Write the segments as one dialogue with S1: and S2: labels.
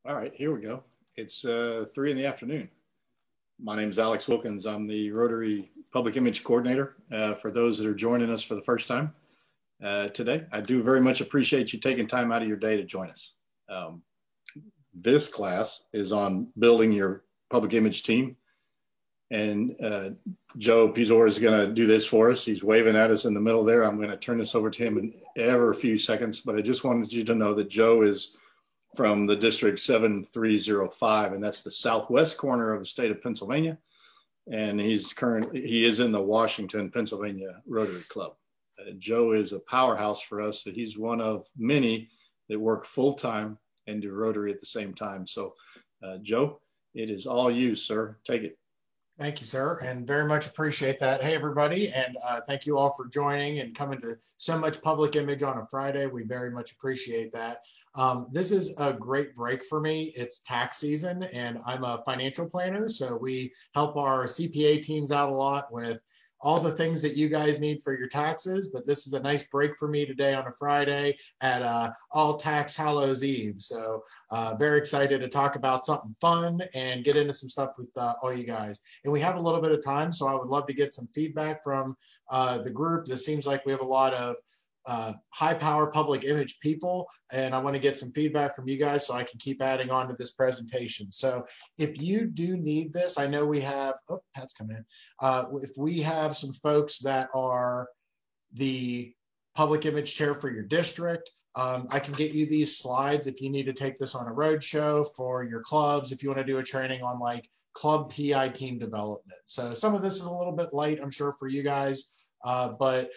S1: All right, here we go. It's 3 in the afternoon. My name is Alex Wilkins. I'm the Rotary Public Image Coordinator. For those that are joining us for the first time today, I do very much appreciate you taking time out of your day to join us. This class is on building your public image team. And Joe Pizor is going to do this for us. He's waving at us in the middle there. I'm going to turn this over to him in ever a few seconds, but I just wanted you to know that Joe is from the District 7305, and that's the southwest corner of the state of Pennsylvania. And he is in the Washington, Pennsylvania Rotary Club. Joe is a powerhouse for us. So he's one of many that work full-time and do Rotary at the same time. So Joe, it is all you, sir. Take it.
S2: Thank you, sir, and very much appreciate that. Hey, everybody, and thank you all for joining and coming to so much public image on a Friday. We very much appreciate that. This is a great break for me. It's tax season, and I'm a financial planner, so we help our CPA teams out a lot with all the things that you guys need for your taxes, but this is a nice break for me today on a Friday at All Tax Hallows Eve. So very excited to talk about something fun and get into some stuff with all you guys. And we have a little bit of time, so I would love to get some feedback from the group. This seems like we have a lot of high power public image people, and I want to get some feedback from you guys so I can keep adding on to this presentation. So if you do need this, I know we have, oh, Pat's coming in. If we have some folks that are the public image chair for your district, I can get you these slides if you need to take this on a road show for your clubs, if you want to do a training on like club PI team development. So some of this is a little bit light, I'm sure, for you guys, but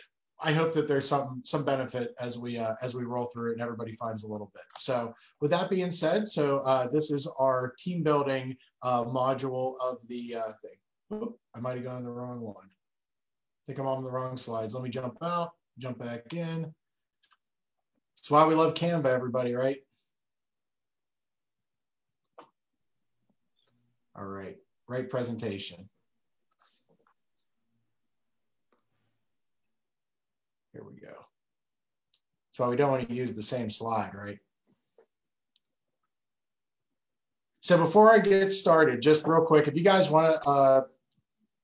S2: I hope that there's some benefit as we roll through it and everybody finds a little bit. So with that being said, this is our team building module of the thing. Oh, I might have gone the wrong one. I think I'm on the wrong slides. Let me jump out, jump back in. That's why we love Canva, everybody, right? All right, right presentation. Here we go. That's why we don't want to use the same slide, right? So before I get started, just real quick, if you guys want to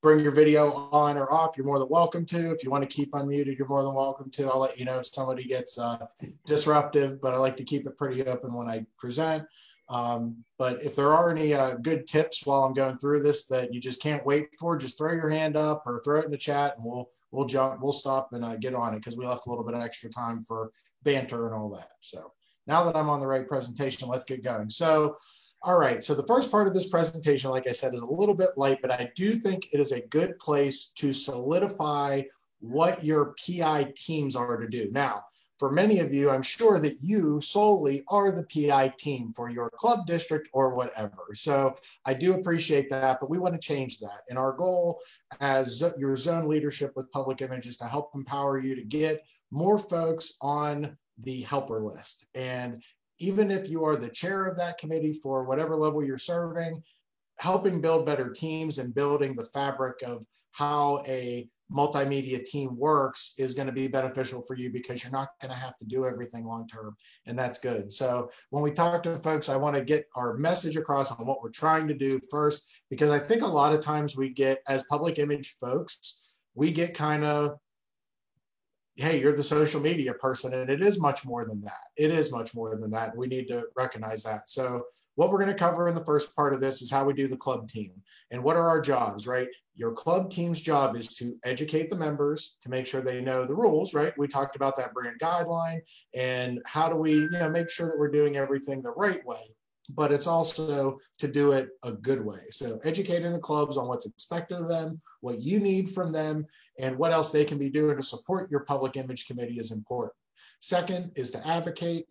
S2: bring your video on or off, you're more than welcome to. If you want to keep unmuted, you're more than welcome to. I'll let you know if somebody gets disruptive, but I like to keep it pretty open when I present. But if there are any good tips while I'm going through this that you just can't wait for, just throw your hand up or throw it in the chat, and we'll stop and get on it, because we left a little bit of extra time for banter and all that. So now that I'm on the right presentation, let's get going. So all right, so the first part of this presentation, like I said, is a little bit light, but I do think it is a good place to solidify what your PI teams are to do. Now, for many of you, I'm sure that you solely are the PI team for your club, district, or whatever. So I do appreciate that, but we want to change that. And our goal as your zone leadership with public image is to help empower you to get more folks on the helper list. And even if you are the chair of that committee for whatever level you're serving, helping build better teams and building the fabric of how a multimedia team works is going to be beneficial for you, because you're not going to have to do everything long term, and that's good. So when we talk to folks, I want to get our message across on what we're trying to do first, because I think a lot of times we get, as public image folks, we get kind of, hey, you're the social media person, and it is much more than that. It is much more than that. We need to recognize that. So what we're going to cover in the first part of this is how we do the club team and what are our jobs, right? Your club team's job is to educate the members, to make sure they know the rules, right? We talked about that brand guideline and how do we, make sure that we're doing everything the right way, but it's also to do it a good way. So educating the clubs on what's expected of them, what you need from them, and what else they can be doing to support your public image committee is important. Second is to advocate,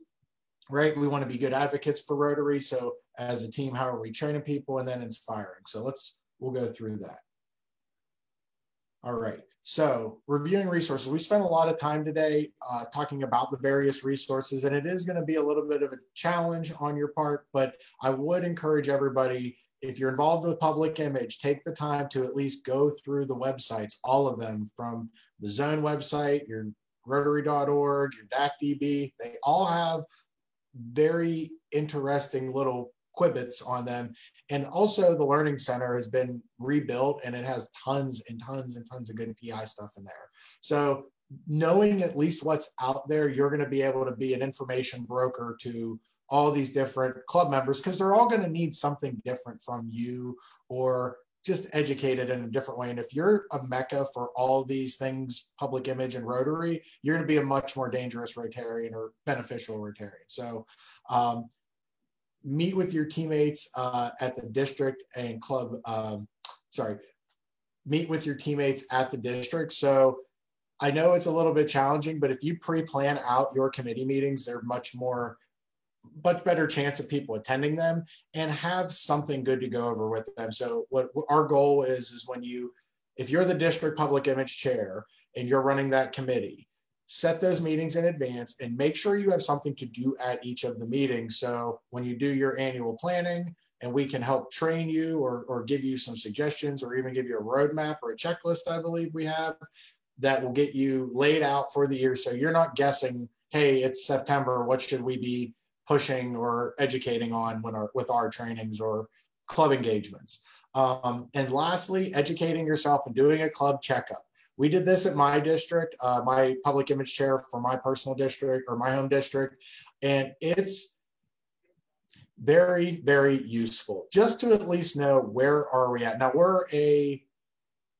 S2: right? We want to be good advocates for Rotary. So as a team, how are we training people, and then inspiring? So we'll go through that. All right. So reviewing resources, we spent a lot of time today talking about the various resources, and it is going to be a little bit of a challenge on your part, but I would encourage everybody, if you're involved with public image, take the time to at least go through the websites, all of them, from the zone website, your rotary.org, your DACDB. They all have very interesting little Quibbits on them. And also the Learning Center has been rebuilt, and it has tons and tons and tons of good PI stuff in there. So knowing at least what's out there, you're going to be able to be an information broker to all these different club members, because they're all going to need something different from you, or just educated in a different way. And if you're a mecca for all these things, public image and Rotary, you're going to be a much more dangerous Rotarian or beneficial Rotarian. So meet with your teammates at the district and club, meet with your teammates at the district. So I know it's a little bit challenging, but if you pre-plan out your committee meetings, they're much better chance of people attending them, and have something good to go over with them. So what our goal is when if you're the district public image chair and you're running that committee, set those meetings in advance and make sure you have something to do at each of the meetings. So when you do your annual planning, and we can help train you or give you some suggestions, or even give you a roadmap or a checklist, I believe we have, that will get you laid out for the year. So you're not guessing, hey, it's September, what should we be pushing or educating on with our trainings or club engagements. And lastly, educating yourself and doing a club checkup. We did this at my district, my public image chair for my personal district or my home district, and it's very, very useful just to at least know where are we at. Now we're a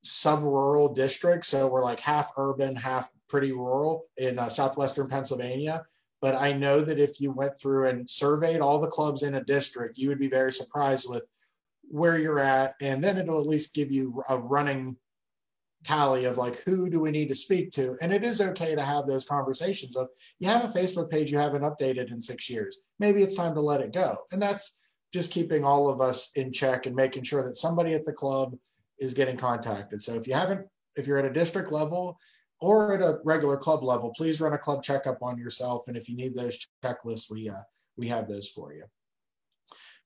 S2: sub-rural district, so we're like half urban, half pretty rural in southwestern Pennsylvania. But I know that if you went through and surveyed all the clubs in a district, you would be very surprised with where you're at. And then it'll at least give you a running tally of like, who do we need to speak to? And it is okay to have those conversations of, you have a Facebook page you haven't updated in 6 years. Maybe it's time to let it go. And that's just keeping all of us in check and making sure that somebody at the club is getting contacted. So if you're at a district level or at a regular club level, please run a club checkup on yourself. And if you need those checklists, we have those for you.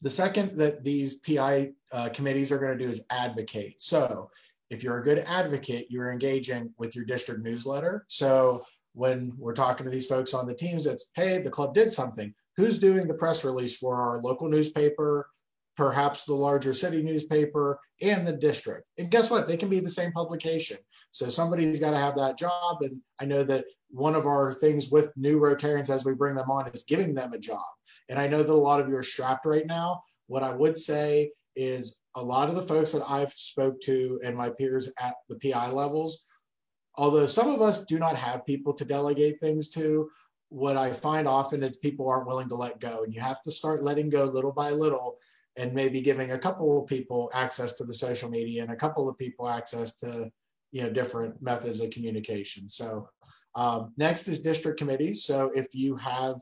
S2: The second that these PI committees are going to do is advocate. So if you're a good advocate, you're engaging with your district newsletter. So when we're talking to these folks on the teams, it's, hey, the club did something. Who's doing the press release for our local newspaper, perhaps the larger city newspaper, and the district? And guess what? They can be the same publication. So somebody's got to have that job. And I know that one of our things with new Rotarians as we bring them on is giving them a job. And I know that a lot of you are strapped right now. What I would say is a lot of the folks that I've spoke to and my peers at the PI levels, although some of us do not have people to delegate things to, what I find often is people aren't willing to let go. And you have to start letting go little by little, and maybe giving a couple of people access to the social media and a couple of people access to, different methods of communication. So next is district committees. So if you have,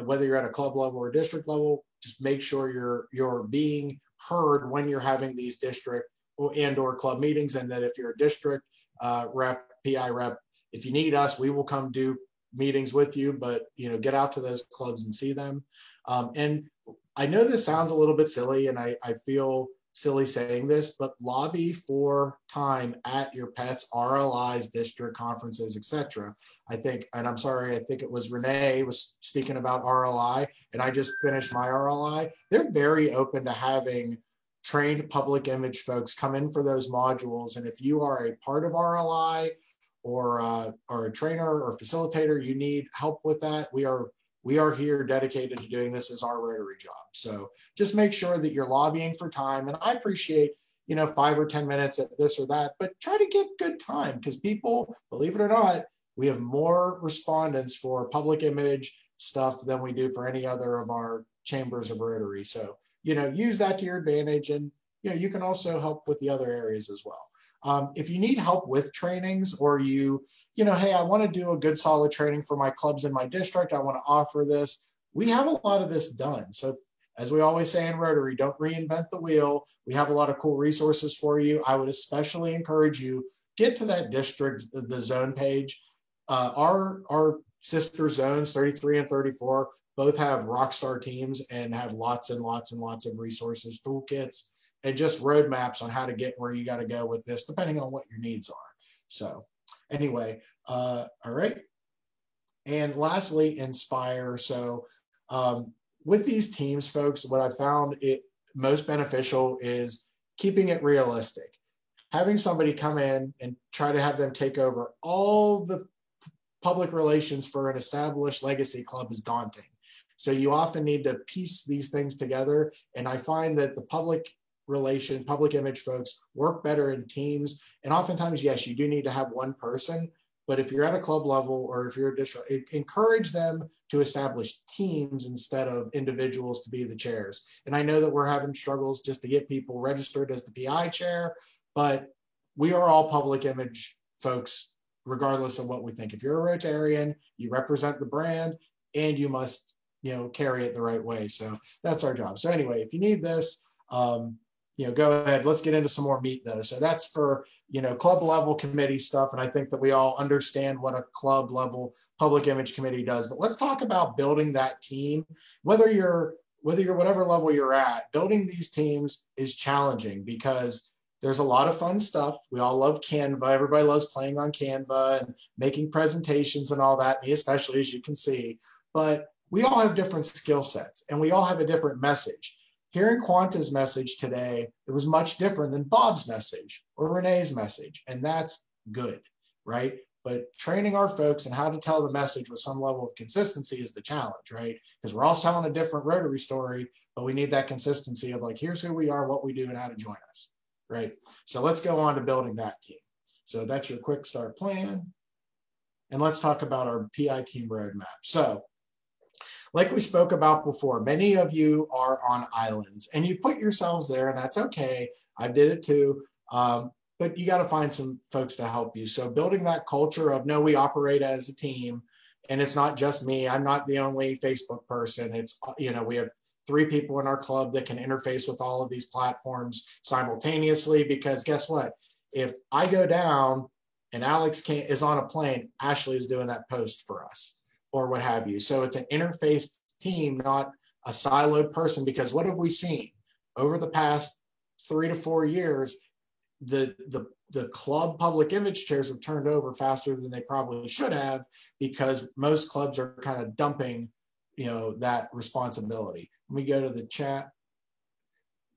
S2: whether you're at a club level or district level, just make sure you're being heard when you're having these district or club meetings. And that if you're a district rep, PI rep, if you need us, we will come do meetings with you, but get out to those clubs and see them. And I know this sounds a little bit silly, and I feel silly saying this, but lobby for time at your pets, RLIs, district conferences, etc. I think it was Renee was speaking about RLI, and I just finished my RLI. They're very open to having trained public image folks come in for those modules. And if you are a part of RLI or a trainer or facilitator, you need help with that, we are here dedicated to doing this as our Rotary job. So just make sure that you're lobbying for time. And I appreciate, 5 or 10 minutes at this or that, but try to get good time, because people, believe it or not, we have more respondents for public image stuff than we do for any other of our chambers of Rotary. So, use that to your advantage, and, you can also help with the other areas as well. If you need help with trainings, or hey, I want to do a good solid training for my clubs in my district, I want to offer this, we have a lot of this done. So as we always say in Rotary, don't reinvent the wheel. We have a lot of cool resources for you. I would especially encourage you, get to that district, the zone page. Our sister zones, 33 and 34, both have rockstar teams and have lots and lots and lots of resources, toolkits, and just roadmaps on how to get where you got to go with this, depending on what your needs are. So anyway, all right. And lastly, Inspire. So with these teams, folks, what I found it most beneficial is keeping it realistic. Having somebody come in and try to have them take over all the public relations for an established legacy club is daunting. So you often need to piece these things together. And I find that the public image folks work better in teams. And oftentimes, yes, you do need to have one person. But if you're at a club level or if you're a district, encourage them to establish teams instead of individuals to be the chairs. And I know that we're having struggles just to get people registered as the PI chair, but we are all public image folks, regardless of what we think. If you're a Rotarian, you represent the brand and you must, carry it the right way. So that's our job. So anyway, if you need this, go ahead. Let's get into some more meat though. So that's for, club level committee stuff. And I think that we all understand what a club level public image committee does, but let's talk about building that team. Whether you're whatever level you're at, building these teams is challenging because there's a lot of fun stuff. We all love Canva. Everybody loves playing on Canva and making presentations and all that, me especially, as you can see. But we all have different skill sets and we all have a different message. Hearing Quanta's message today, it was much different than Bob's message or Renee's message, and that's good, right? But training our folks and how to tell the message with some level of consistency is the challenge, right? Because we're all telling a different Rotary story, but we need that consistency of like, here's who we are, what we do, and how to join us, right? So let's go on to building that team. So that's your quick start plan. And let's talk about our PI team roadmap. So like we spoke about before, many of you are on islands and you put yourselves there, and that's okay. I did it too. But you got to find some folks to help you. So building that culture of, no, we operate as a team and it's not just me. I'm not the only Facebook person. It's, we have 3 people in our club that can interface with all of these platforms simultaneously, because guess what? If I go down and Alex is on a plane, Ashley is doing that post for us or what have you. So it's an interface team, not a siloed person, because what have we seen over the past 3 to 4 years? The club public image chairs have turned over faster than they probably should have, because most clubs are kind of dumping, that responsibility. Let me go to the chat.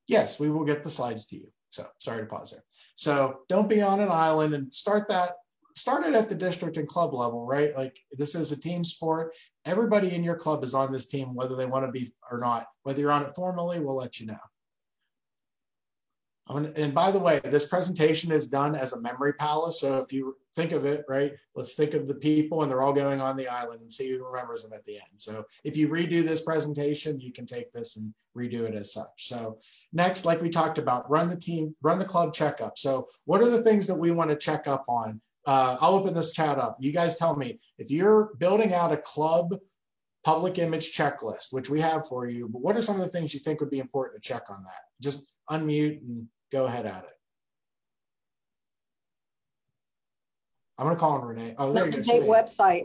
S2: Yes, we will get the slides to you. So sorry to pause there. So don't be on an island, and start it at the district and club level, right? Like, this is a team sport. Everybody in your club is on this team, whether they want to be or not. Whether you're on it formally, we'll let you know. And by the way, this presentation is done as a memory palace. So if you think of it, right, let's think of the people and they're all going on the island and see who remembers them at the end. So if you redo this presentation, you can take this and redo it as such. So next, like we talked about, run the club checkup. So what are the things that we want to check up on? I'll open this chat up. You guys tell me, if you're building out a club public image checklist, which we have for you, but what are some of the things you think would be important to check on that? Just unmute and go ahead at it. I'm going to call on Renee. Oh, there you go.
S3: Website.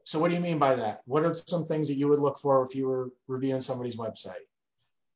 S2: So what do you mean by that? What are some things that you would look for if you were reviewing somebody's website?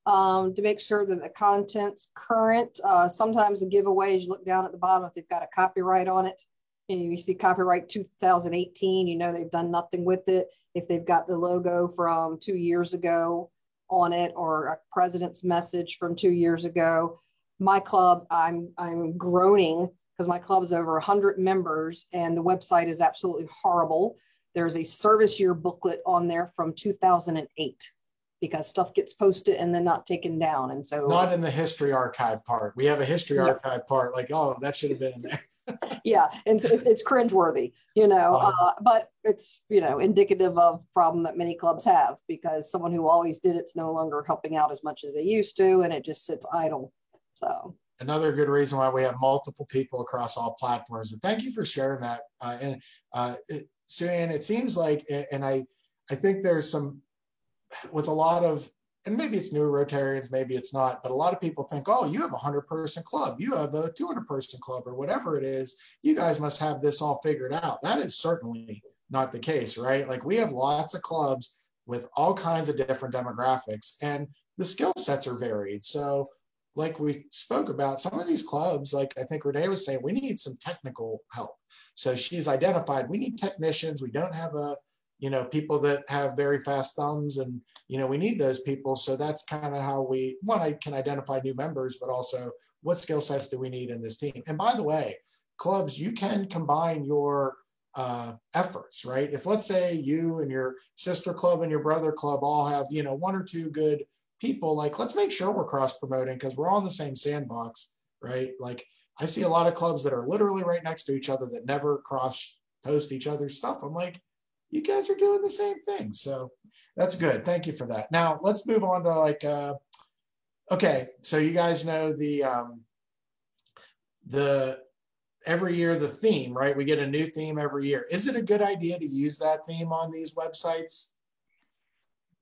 S3: To make sure that the content's current. Sometimes the giveaways, you look down at the bottom, if they've got a copyright on it, and you see copyright 2018, they've done nothing with it. If they've got the logo from 2 years ago on it, or a president's message from 2 years ago. My club, I'm groaning because my club is over 100 members and the website is absolutely horrible. There's a service year booklet on there from 2008 because stuff gets posted and then not taken down. And so
S2: not in the history archive part. We have a history archive part, like, oh, that should have been in there.
S3: Yeah, and so it's cringeworthy, but it's, indicative of problem that many clubs have, because someone who always did it's no longer helping out as much as they used to, and it just sits idle. So
S2: another good reason why we have multiple people across all platforms. But thank you for sharing that. Suyan, it seems like, and I think there's some, with a lot of, and maybe it's new Rotarians, maybe it's not, but a lot of people think, oh, you have a 100-person club, you have a 200-person club, or whatever it is, you guys must have this all figured out. That is certainly not the case, right? Like, we have lots of clubs with all kinds of different demographics, and the skill sets are varied. So like we spoke about, some of these clubs, like I think Renee was saying, we need some technical help. So she's identified, we need technicians. We don't have a people that have very fast thumbs, and, we need those people. So that's kind of how I can identify new members, but also what skill sets do we need in this team? And by the way, clubs, you can combine your efforts, right? If let's say you and your sister club and your brother club all have, one or two good people, like let's make sure we're cross promoting because we're all in the same sandbox, right? Like I see a lot of clubs that are literally right next to each other that never cross post each other's stuff. I'm like, you guys are doing the same thing. So that's good. Thank you for that. Now let's move on to okay. So you guys know the every year the theme, right? We get a new theme every year. Is it a good idea to use that theme on these websites?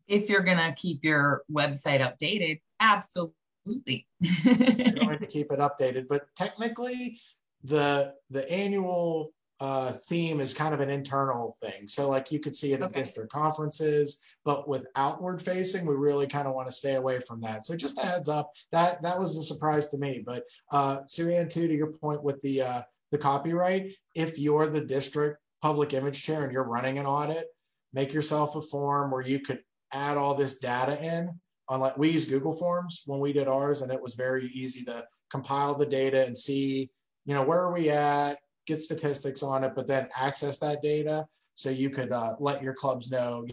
S4: If you're going to keep your website updated, absolutely.
S2: You're going to keep it updated, but technically the annual theme is kind of an internal thing. So like you could see it at district conferences, but with outward facing, we really kind of want to stay away from that. So just a heads up, that was a surprise to me. But Surian, too, to your point with the copyright, if you're the district public image chair and you're running an audit, make yourself a form where you could add all this data in. We use Google Forms when we did ours, and it was very easy to compile the data and see, where are we at, get statistics on it, but then access that data so you could let your clubs know,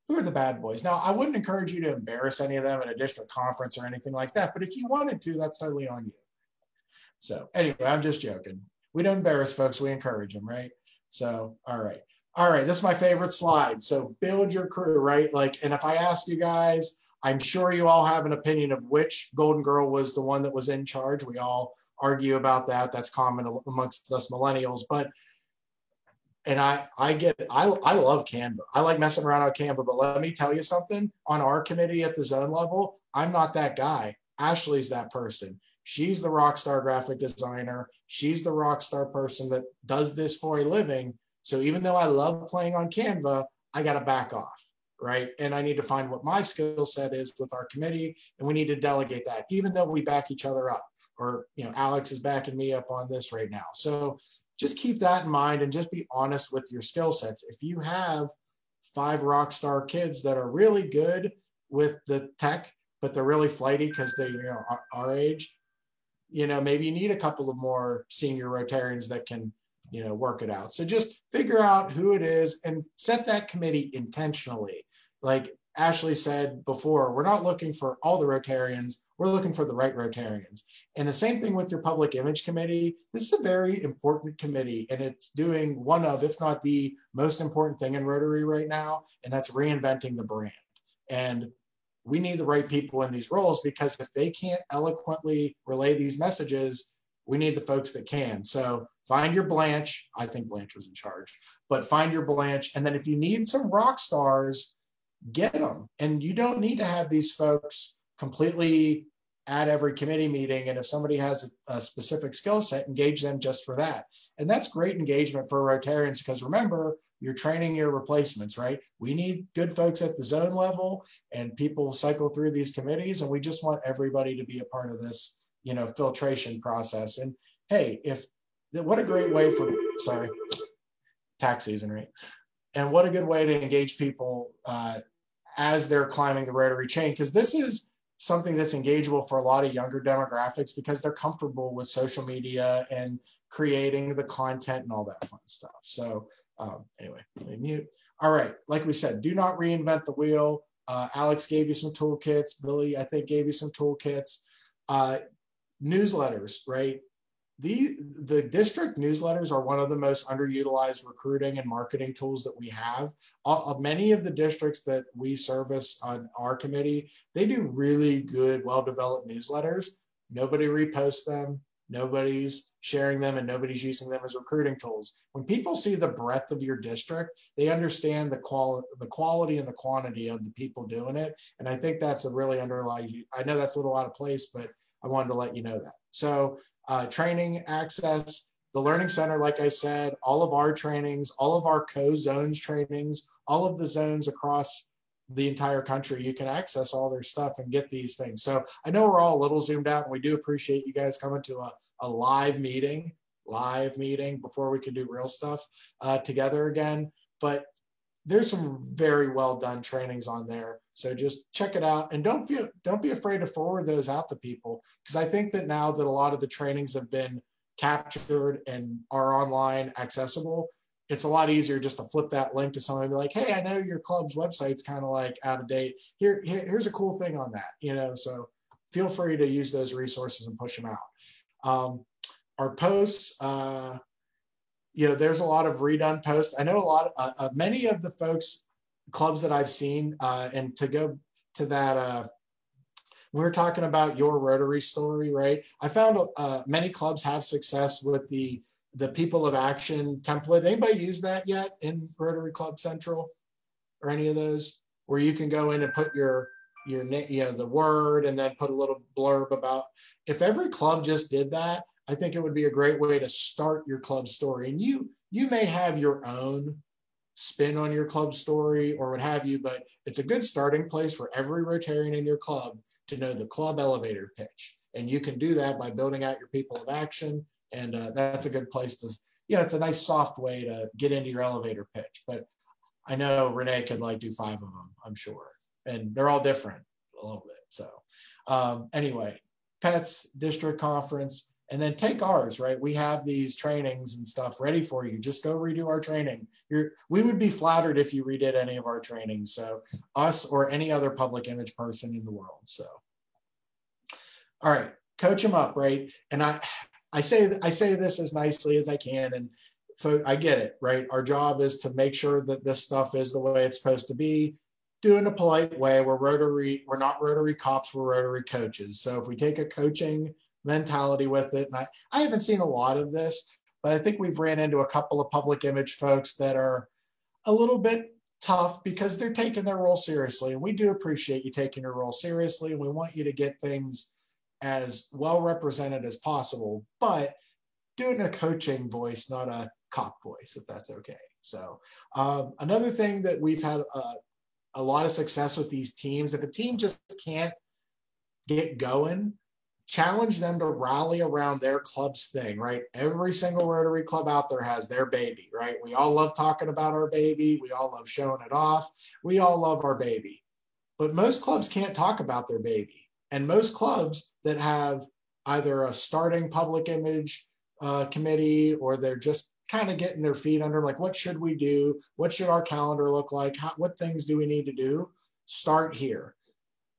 S2: who are the bad boys. Now, I wouldn't encourage you to embarrass any of them at a district conference or anything like that, but if you wanted to, that's totally on you. So anyway, I'm just joking. We don't embarrass folks, we encourage them, right? So, all right. This is my favorite slide. So build your crew, right? And if I ask you guys, I'm sure you all have an opinion of which Golden Girl was the one that was in charge. We all argue about that. That's common amongst us millennials. And I get it. I love Canva. I like messing around on Canva, but let me tell you something. On our committee at the zone level, I'm not that guy. Ashley's that person. She's the rock star graphic designer. She's the rock star person that does this for a living. So even though I love playing on Canva, I got to back off, right? And I need to find what my skill set is with our committee, and we need to delegate that, even though we back each other up. Or, Alex is backing me up on this right now. So just keep that in mind and just be honest with your skill sets. If you have 5 rock star kids that are really good with the tech, but they're really flighty because they, our age, maybe you need a couple of more senior Rotarians that can, work it out. So just figure out who it is and set that committee intentionally. Like Ashley said before, we're not looking for all the Rotarians, we're looking for the right Rotarians. And the same thing with your public image committee. This is a very important committee, and it's doing one of, if not the most important thing in Rotary right now, and that's reinventing the brand. And we need the right people in these roles, because if they can't eloquently relay these messages, we need the folks that can. So find your Blanche. I think Blanche was in charge, but find your Blanche. And then if you need some rock stars, get them. And you don't need to have these folks completely at every committee meeting. And if somebody has a specific skill set, engage them just for that. And that's great engagement for Rotarians, because remember, you're training your replacements, right? We need good folks at the zone level, and people cycle through these committees, and we just want everybody to be a part of this, filtration process. And hey, what a great way for, tax season, right? And what a good way to engage people as they're climbing the Rotary chain, because this is something that's engageable for a lot of younger demographics, because they're comfortable with social media and creating the content and all that fun stuff. So anyway, let me mute. All right, like we said, do not reinvent the wheel. Alex gave you some toolkits. Billy, I think, gave you some toolkits. Newsletters, right? The district newsletters are one of the most underutilized recruiting and marketing tools that we have. Many of the districts that we service on our committee, they do really good, well-developed newsletters. Nobody reposts them, nobody's sharing them, and nobody's using them as recruiting tools. When people see the breadth of your district, they understand the quality and the quantity of the people doing it. And I think that's a really underlying, I know that's a little out of place, but I wanted to let you know that. So training access, the Learning Center, like I said, all of our trainings, all of our co-zones trainings, all of the zones across the entire country, you can access all their stuff and get these things. So I know we're all a little zoomed out, and we do appreciate you guys coming to a live meeting before we can do real stuff together again. But there's some very well done trainings on there. So just check it out, and don't be afraid to forward those out to people, because I think that now that a lot of the trainings have been captured and are online accessible, it's a lot easier just to flip that link to someone and be like, hey, I know your club's website's kind of like out of date. Here's a cool thing on that, you know, so feel free to use those resources and push them out. Our posts, you know, there's a lot of redone posts. I know many of the clubs that I've seen, and to go to that, we were talking about your Rotary story, right? I found many clubs have success with the People of Action template. Anybody use that yet in Rotary Club Central or any of those, where you can go in and put your name, you know, the word, and then put a little blurb about? If every club just did that, I think it would be a great way to start your club story. And you may have your own spin on your club story or what have you, but it's a good starting place for every Rotarian in your club to know the club elevator pitch. And you can do that by building out your People of Action. And that's a good place to, you know, it's a nice soft way to get into your elevator pitch. But I know Renee could like do 5 of them, I'm sure. And they're all different a little bit. So anyway, PETS, district conference, and then take ours, right? We have these trainings and stuff ready for you. Just go redo our training. We would be flattered if you redid any of our trainings. So us or any other public image person in the world. So, all right, coach them up, right? And I say this as nicely as I can, and I get it, right? Our job is to make sure that this stuff is the way it's supposed to be. Do it in a polite way. We're not Rotary cops, we're Rotary coaches. So if we take a coaching mentality with it, and I haven't seen a lot of this, but I think we've ran into a couple of public image folks that are a little bit tough because they're taking their role seriously. And we do appreciate you taking your role seriously. And we want you to get things as well represented as possible, but do it in a coaching voice, not a cop voice, if that's okay. So another thing that we've had a lot of success with these teams, if a team just can't get going, challenge them to rally around their club's thing, right? Every single Rotary club out there has their baby, right? We all love talking about our baby. We all love showing it off. We all love our baby. But most clubs can't talk about their baby. And most clubs that have either a starting public image committee, or they're just kind of getting their feet under, like, what should we do? What should our calendar look like? What things do we need to do? Start here.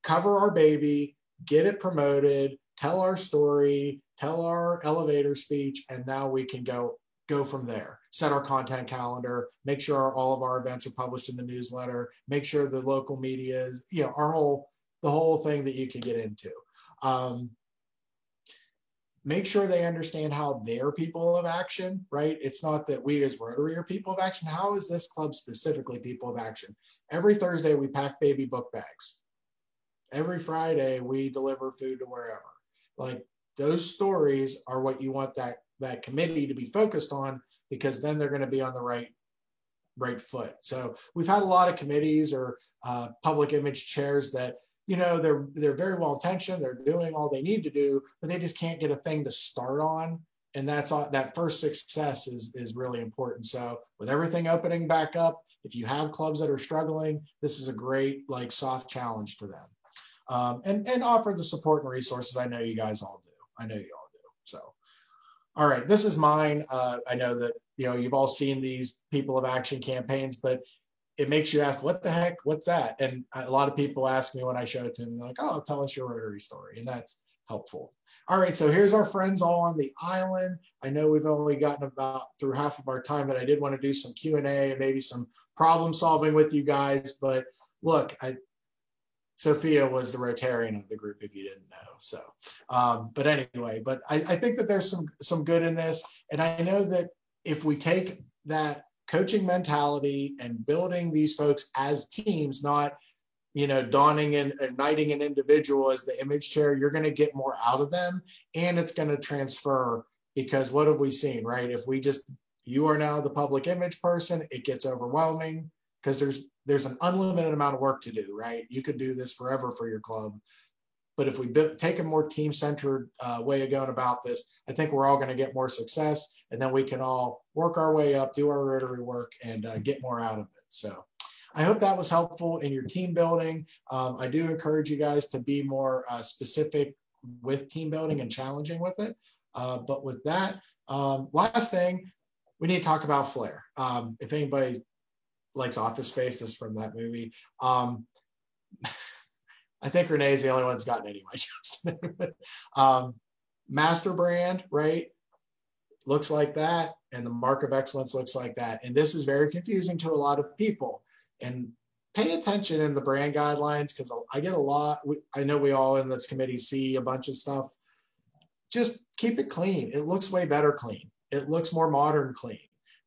S2: Cover our baby, get it promoted, tell our story, tell our elevator speech, and now we can go from there. Set our content calendar, make sure all of our events are published in the newsletter, make sure the local media is, you know, the whole thing that you can get into. Make sure they understand how they're People of Action, right? It's not that we as Rotary are People of Action. How is this club specifically People of Action? Every Thursday we pack baby book bags. Every Friday we deliver food to wherever. Like, those stories are what you want that committee to be focused on, because then they're going to be on the right foot. So we've had a lot of committees or public image chairs that, you know, they're very well intentioned, they're doing all they need to do, but they just can't get a thing to start on. And that's all, that first success is really important. So with everything opening back up, if you have clubs that are struggling, this is a great, like, soft challenge to them. And offer the support and resources I know you guys all do. I know you all do. So, all right, this is mine. I know that, you know, you've all seen these People of Action campaigns, but it makes you ask, what the heck, what's that? And a lot of people ask me when I show it to them, they're like, oh, tell us your Rotary story. And that's helpful. All right, so here's our friends all on the island. I know we've only gotten about through half of our time, but I did want to do some Q&A and maybe some problem solving with you guys. But look, Sophia was the Rotarian of the group, if you didn't know. So, but anyway, but I think that there's some good in this. And I know that if we take that coaching mentality and building these folks as teams, not, you know, donning and knighting an individual as the image chair, you're going to get more out of them, and it's going to transfer. Because what have we seen, right? If you are now the public image person, it gets overwhelming because there's an unlimited amount of work to do, right? You could do this forever for your club. But if we take a more team-centered way of going about this, I think we're all going to get more success, and then we can all work our way up, do our Rotary work, and get more out of it. So, I hope that was helpful in your team building. I do encourage you guys to be more specific with team building and challenging with it. But with that, last thing, we need to talk about Flair. If anybody likes Office Space, this is from that movie. I think Renee's the only one that's gotten any of my jokes. Master brand, right? Looks like that. And the mark of excellence looks like that. And this is very confusing to a lot of people. And pay attention in the brand guidelines, because I get a lot. I know we all in this committee see a bunch of stuff. Just keep it clean. It looks way better clean. It looks more modern clean.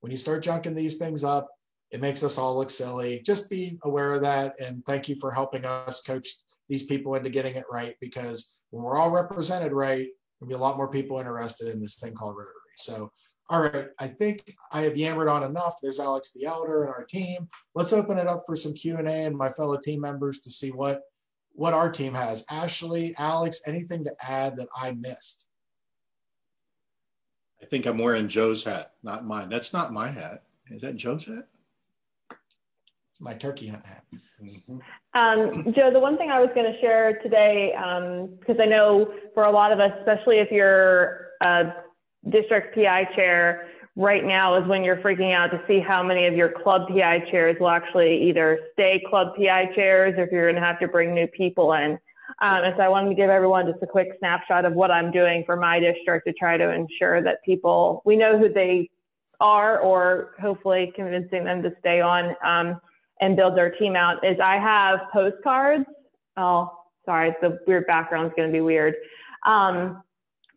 S2: When you start junking these things up, it makes us all look silly. Just be aware of that. And thank you for helping us coach these people into getting it right, because when we're all represented right, there'll be a lot more people interested in this thing called Rotary. So, all right, I think I have yammered on enough. There's Alex the Elder and our team. Let's open it up for some Q&A and my fellow team members to see what our team has. Ashley, Alex, anything to add that I missed?
S1: I think I'm wearing Joe's hat, not mine. That's not my hat. Is that Joe's hat?
S2: It's my turkey hunt hat.
S1: Mm-hmm.
S5: Joe, the one thing I was going to share today, because I know for a lot of us, especially if you're a district PI chair, right now is when you're freaking out to see how many of your club PI chairs will actually either stay club PI chairs or if you're going to have to bring new people in. And so I wanted to give everyone just a quick snapshot of what I'm doing for my district to try to ensure that people, we know who they are, or hopefully convincing them to stay on and build their team out. Is I have postcards. Oh, sorry, the weird background's going to be weird.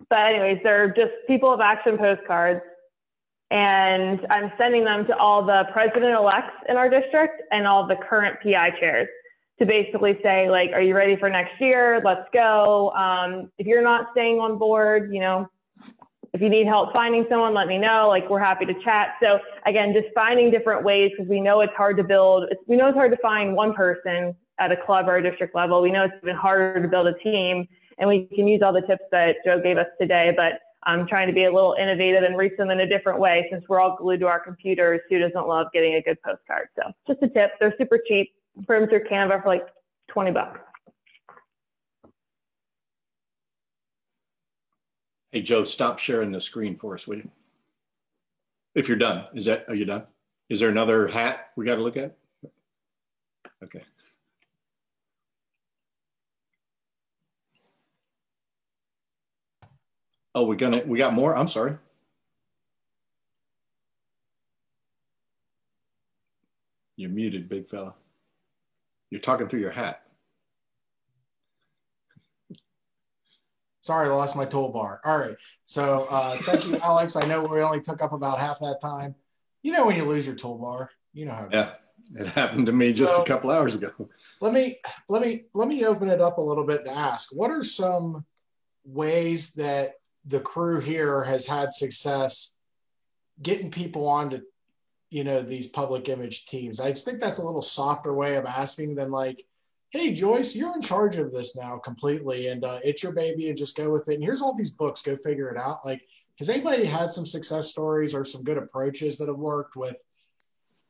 S5: But anyways, they're just people of action postcards. And I'm sending them to all the president-elects in our district and all the current PI chairs to basically say, like, are you ready for next year? Let's go. If you're not staying on board, you know, if you need help finding someone, let me know. Like, we're happy to chat. So again, just finding different ways, because we know it's hard to build. We know it's hard to find one person at a club or a district level. We know it's even harder to build a team, and we can use all the tips that Joe gave us today, but I'm trying to be a little innovative and reach them in a different way, since we're all glued to our computers. Who doesn't love getting a good postcard? So just a tip. They're super cheap. Put them through Canva for like 20 bucks.
S1: Hey, Joe, stop sharing the screen for us, will you? If you're done. Are you done? Is there another hat we got to look at? Okay. Oh, we got more? I'm sorry. You're muted, big fella. You're talking through your hat.
S2: Sorry, I lost my toolbar. All right. So thank you, Alex. I know we only took up about half that time. You know when you lose your toolbar, you know how.
S1: Yeah, it happened to me just a couple hours ago.
S2: Let me open it up a little bit to ask, what are some ways that the crew here has had success getting people onto, you know, these public image teams? I just think that's a little softer way of asking than like, hey, Joyce, you're in charge of this now completely, and it's your baby, and just go with it. And here's all these books, go figure it out. Like, has anybody had some success stories or some good approaches that have worked with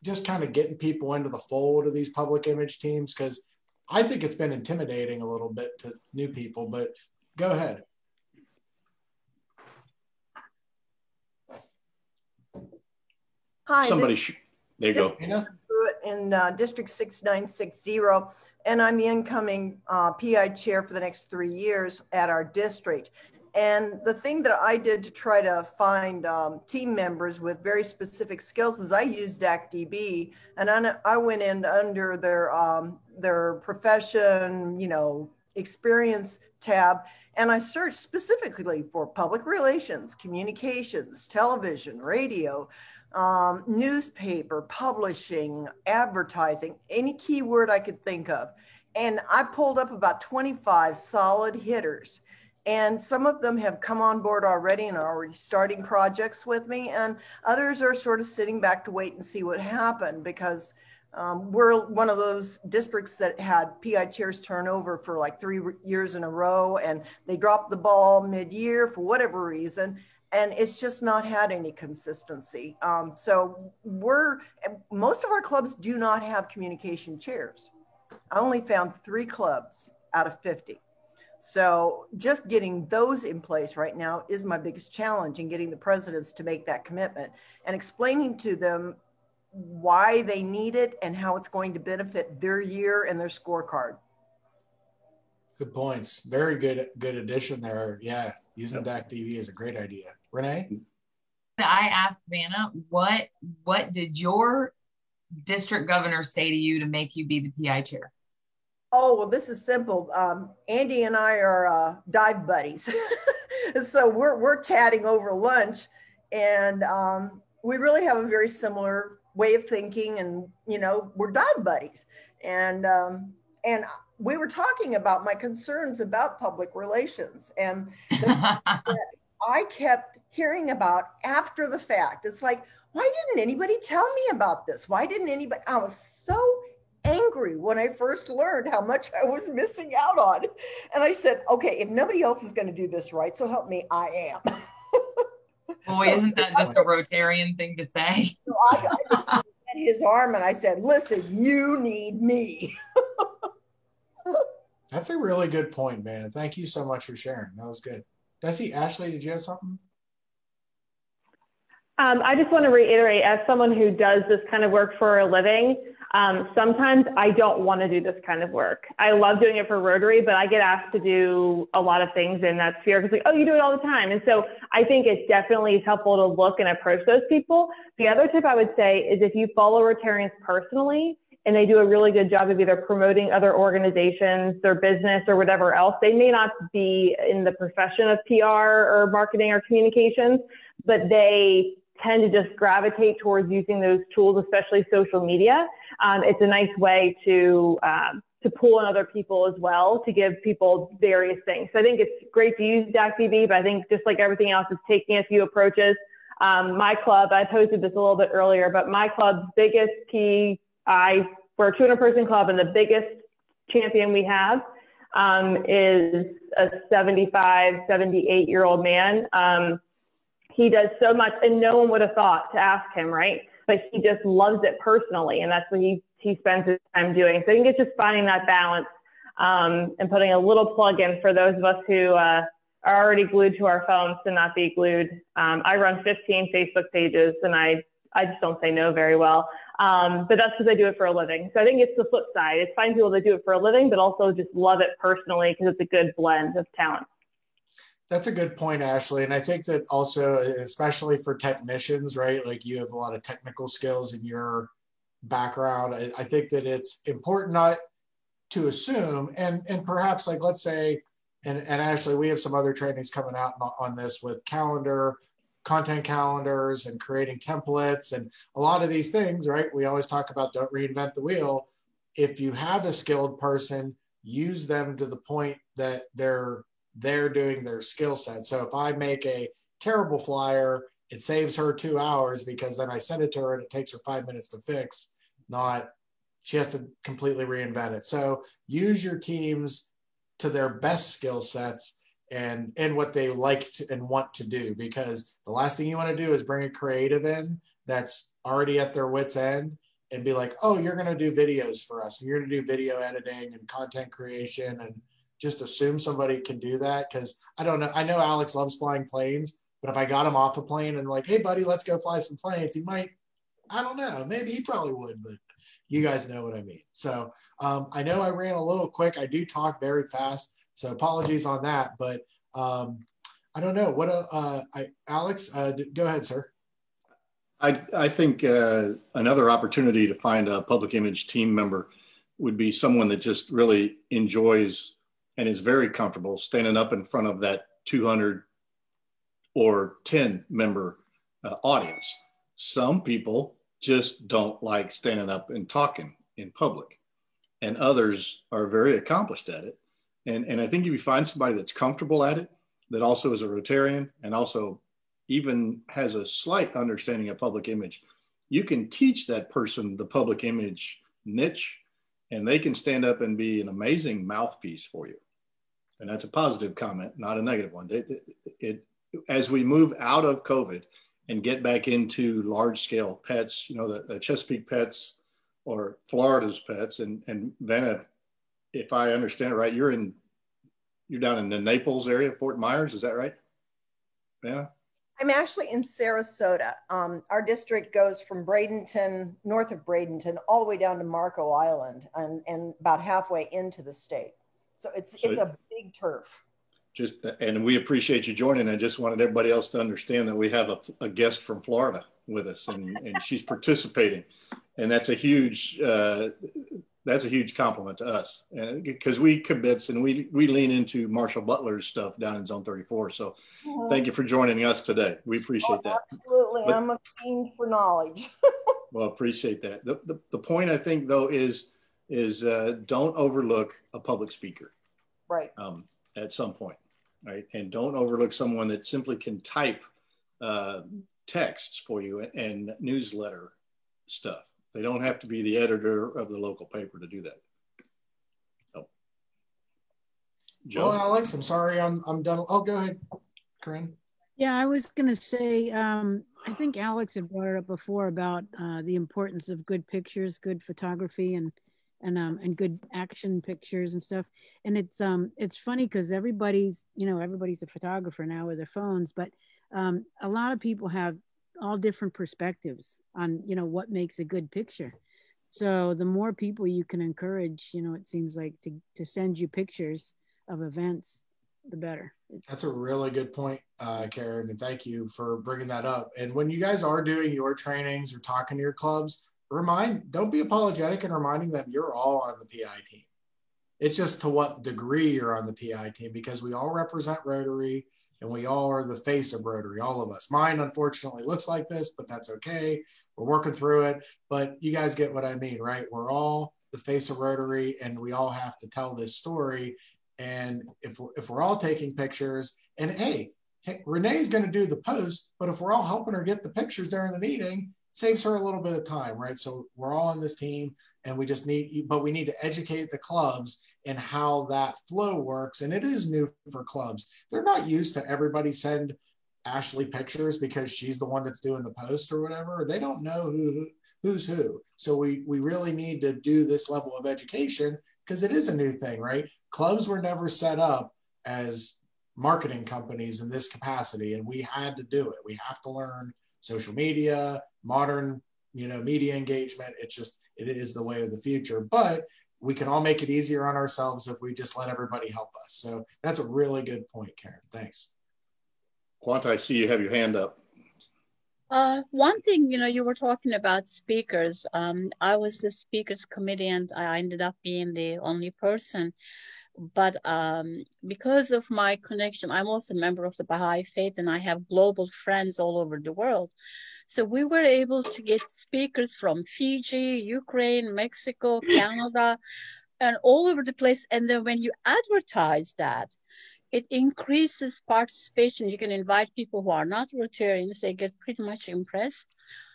S2: just kind of getting people into the fold of these public image teams? Because I think it's been intimidating a little bit to new people, but go ahead.
S6: Hi,
S1: there you go.
S6: In District 6960, and I'm the incoming PI chair for the next 3 years at our district. And the thing that I did to try to find team members with very specific skills is I used DACDB, and I went in under their profession, you know, experience tab, and I searched specifically for public relations, communications, television, radio, newspaper, publishing, advertising, any keyword I could think of. And I pulled up about 25 solid hitters. And some of them have come on board already and are already starting projects with me. And others are sort of sitting back to wait and see what happened, because we're one of those districts that had PI chairs turnover for like 3 years in a row, and they dropped the ball mid-year for whatever reason. and it's just not had any consistency. So most of our clubs do not have communication chairs. I only found 3 clubs out of 50. So just getting those in place right now is my biggest challenge, in getting the presidents to make that commitment and explaining to them why they need it and how it's going to benefit their year and their scorecard.
S2: Good points. Very good addition there. Yeah, using DAC-DV is a great idea. Renee?
S4: I asked Vanna, what did your district governor say to you to make you be the PI chair?
S6: Oh, well, this is simple. Andy and I are dive buddies. So we're chatting over lunch, and we really have a very similar way of thinking, and, you know, we're dive buddies. And we were talking about my concerns about public relations, and that I kept hearing about after the fact. It's like, why didn't anybody tell me about this? Why didn't anybody? I was so angry when I first learned how much I was missing out on. And I said, okay, if nobody else is going to do this right, so help me, I am.
S4: Boy, isn't that just a Rotarian thing to say?
S6: So I just had his arm and I said, listen, you need me.
S2: That's a really good point, man. Thank you so much for sharing. That was good. Desi, Ashley, did you have something?
S5: I just want to reiterate, as someone who does this kind of work for a living, sometimes I don't want to do this kind of work. I love doing it for Rotary, but I get asked to do a lot of things in that sphere. It's like, oh, you do it all the time. And so I think it definitely is helpful to look and approach those people. The other tip I would say is, if you follow Rotarians personally and they do a really good job of either promoting other organizations, their business, or whatever else, they may not be in the profession of PR or marketing or communications, but they tend to just gravitate towards using those tools, especially social media. It's a nice way to pull in other people as well, to give people various things. So I think it's great to use DAC-DV, but I think just like everything else, it's taking a few approaches. My club, I posted this a little bit earlier, but my club's biggest we're a 200-person club, and the biggest champion we have is a 75, 78-year-old man. He does so much, and no one would have thought to ask him, right? But he just loves it personally, and that's what he spends his time doing. So I think it's just finding that balance, and putting a little plug in for those of us who are already glued to our phones to not be glued. I run 15 Facebook pages, and I just don't say no very well. But that's because I do it for a living. So I think it's the flip side. It's finding people that do it for a living, but also just love it personally, because it's a good blend of talent.
S2: That's a good point, Ashley. And I think that also, especially for technicians, right? Like, you have a lot of technical skills in your background. I think that it's important not to assume, and perhaps, like, let's say, and Ashley, we have some other trainings coming out on this with content calendars and creating templates and a lot of these things, right? We always talk about don't reinvent the wheel. If you have a skilled person, use them to the point that they're doing their skill set. So if I make a terrible flyer, it saves her 2 hours, because then I send it to her and it takes her 5 minutes to fix, not she has to completely reinvent it. So use your teams to their best skill sets and what they like to and want to do, because the last thing you want to do is bring a creative in that's already at their wit's end and be like, oh, you're going to do videos for us, and you're going to do video editing and content creation, and just assume somebody can do that. Because I don't know. I know Alex loves flying planes, but if I got him off a plane and like, hey, buddy, let's go fly some planes, he might, I don't know, maybe he probably would, but you guys know what I mean. So I know I ran a little quick. I do talk very fast, so apologies on that. But I don't know. What Alex, go ahead, sir.
S1: I think another opportunity to find a public image team member would be someone that just really enjoys and is very comfortable standing up in front of that 200 or 10 member audience. Some people just don't like standing up and talking in public, and others are very accomplished at it. And I think if you find somebody that's comfortable at it, that also is a Rotarian and also even has a slight understanding of public image, you can teach that person the public image niche, and they can stand up and be an amazing mouthpiece for you. And that's a positive comment, not a negative one. as we move out of COVID and get back into large scale pets, you know, the Chesapeake Pets or Florida's Pets, and Vanna, if I understand it right, you're down in the Naples area, Fort Myers, is that right, Vanna?
S6: I'm actually in Sarasota. Our district goes from Bradenton, north of Bradenton, all the way down to Marco Island, and about halfway into the state. So it's a big turf.
S1: And we appreciate you joining. I just wanted everybody else to understand that we have a guest from Florida with us, and she's participating, and that's a huge compliment to us, and because we kibitz and we lean into Marshall Butler's stuff down in Zone 34. So thank you for joining us today. We appreciate that.
S6: Absolutely. I'm a fiend for knowledge.
S1: Well, appreciate that. The point, I think, though, is don't overlook a public speaker.
S6: Right.
S1: At some point, right? And don't overlook someone that simply can type texts for you and newsletter stuff. They don't have to be the editor of the local paper to do that. So, Joe?
S2: Well, Alex, I'm sorry, I'm done. Oh, go ahead, Corinne.
S7: Yeah, I was going to say, I think Alex had brought it up before about the importance of good pictures, good photography, and good action pictures and stuff. And it's funny because everybody's a photographer now with their phones, but a lot of people have all different perspectives on, what makes a good picture. So the more people you can encourage, it seems like to send you pictures of events, the better.
S2: That's a really good point, Karen, and thank you for bringing that up. And when you guys are doing your trainings or talking to your clubs, don't be apologetic in reminding them you're all on the PI team. It's just to what degree you're on the PI team, because we all represent Rotary and we all are the face of Rotary, all of us. Mine, unfortunately, looks like this, but that's okay. We're working through it, but you guys get what I mean, right? We're all the face of Rotary and we all have to tell this story. And if we're all taking pictures, and hey, Renee's going to do the post, but if we're all helping her get the pictures during the meeting, saves her a little bit of time, right? So we're all on this team, and we need to educate the clubs in how that flow works. And it is new for clubs. They're not used to everybody send Ashley pictures because she's the one that's doing the post or whatever. They don't know who's who. So we really need to do this level of education because it is a new thing, right? Clubs were never set up as marketing companies in this capacity, and we had to do it. We have to learn social media, modern, media engagement. It is the way of the future, but we can all make it easier on ourselves if we just let everybody help us. So that's a really good point, Karen. Thanks.
S1: Quanta, I see you have your hand up.
S8: One thing, you were talking about speakers. I was the speakers committee and I ended up being the only person. But because of my connection, I'm also a member of the Baha'i Faith and I have global friends all over the world. So we were able to get speakers from Fiji, Ukraine, Mexico, Canada, and all over the place. And then when you advertise that, it increases participation. You can invite people who are not Rotarians. They get pretty much impressed.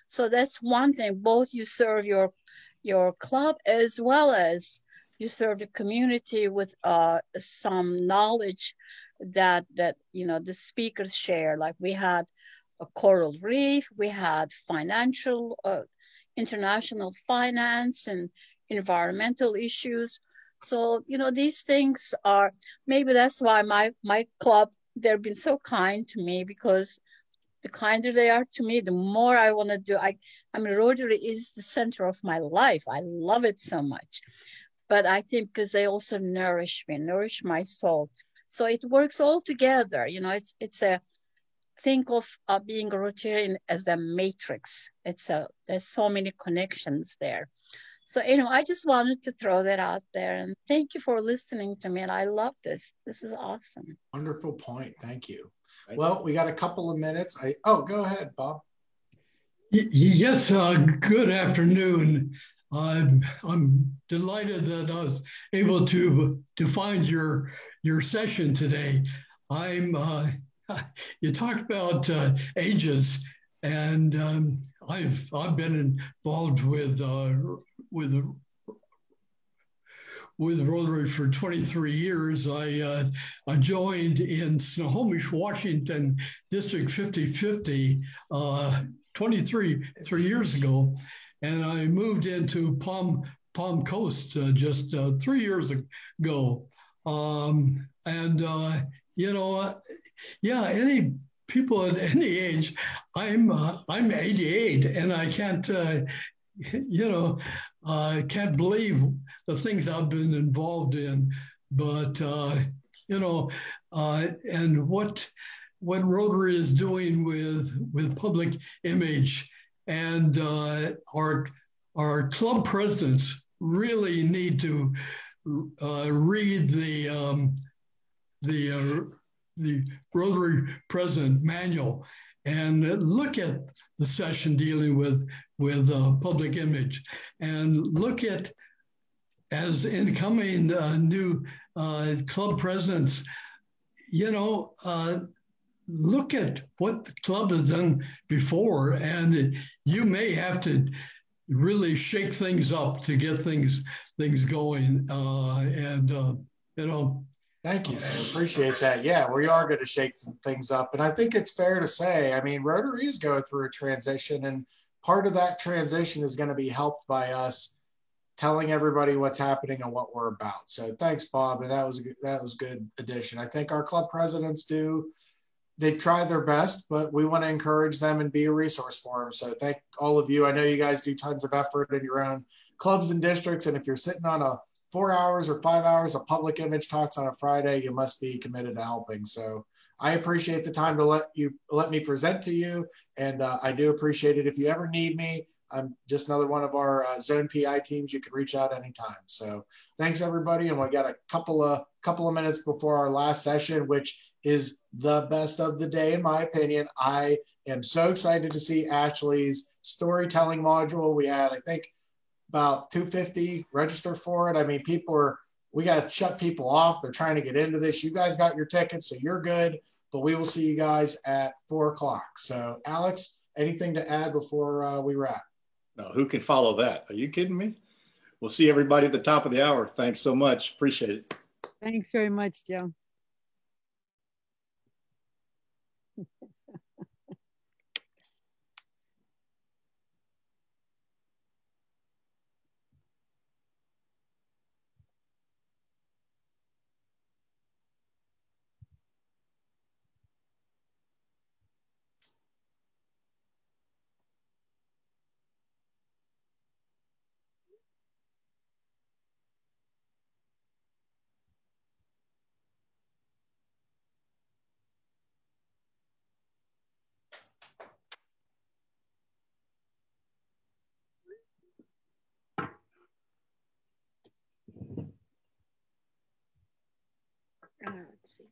S8: So that's one thing. Both you serve your club as well as you serve the community with some knowledge that the speakers share. Like we had a coral reef, we had financial, international finance and environmental issues. So, these things are, maybe that's why my club, they've been so kind to me, because the kinder they are to me, the more I want to do. Rotary is the center of my life. I love it so much. But I think because they also nourish me, nourish my soul. So it works all together. It's a, think of being a Rotarian as a matrix. There's so many connections there. So, I just wanted to throw that out there, and thank you for listening to me. And I love this. This is awesome.
S2: Wonderful point. Thank you. Well, we got a couple of minutes. Go ahead, Bob.
S9: Yes, good afternoon. I'm delighted that I was able to find your session today. You talked about ages, and I've been involved with with Rotary for 23 years. I joined in Snohomish, Washington, District 5050, 3 years ago, and I moved into Palm Coast just 3 years ago. Yeah, any people at any age. I'm 88, and I can't can't believe the things I've been involved in. But and what Rotary is doing with public image, and our club presidents really need to read the Rotary President Manual and look at the session dealing with public image, and look at, as incoming new club presidents, look at what the club has done before, and you may have to really shake things up to get things going.
S2: Thank you, sir. Appreciate that. Yeah, we are going to shake some things up. And I think it's fair to say, I mean, Rotary is going through a transition, and part of that transition is going to be helped by us telling everybody what's happening and what we're about. So thanks, Bob. And that was a good addition. I think our club presidents they try their best, but we want to encourage them and be a resource for them. So thank all of you. I know you guys do tons of effort in your own clubs and districts. And if you're sitting on a 4 hours or 5 hours of public image talks on a Friday, you must be committed to helping. So I appreciate the time to let me present to you. And I do appreciate it. If you ever need me, I'm just another one of our Zone PI teams. You can reach out anytime. So thanks, everybody. And we got a couple of minutes before our last session, which is the best of the day, in my opinion. I am so excited to see Ashley's storytelling module. We had, I think, about 250 register for it. I mean, we got to shut people off. They're trying to get into this. You guys got your tickets, so you're good, but we will see you guys at 4 o'clock. So Alex, anything to add before we wrap?
S1: No, who can follow that? Are you kidding me? We'll see everybody at the top of the hour. Thanks so much. Appreciate it.
S7: Thanks very much, Joe. Let's see.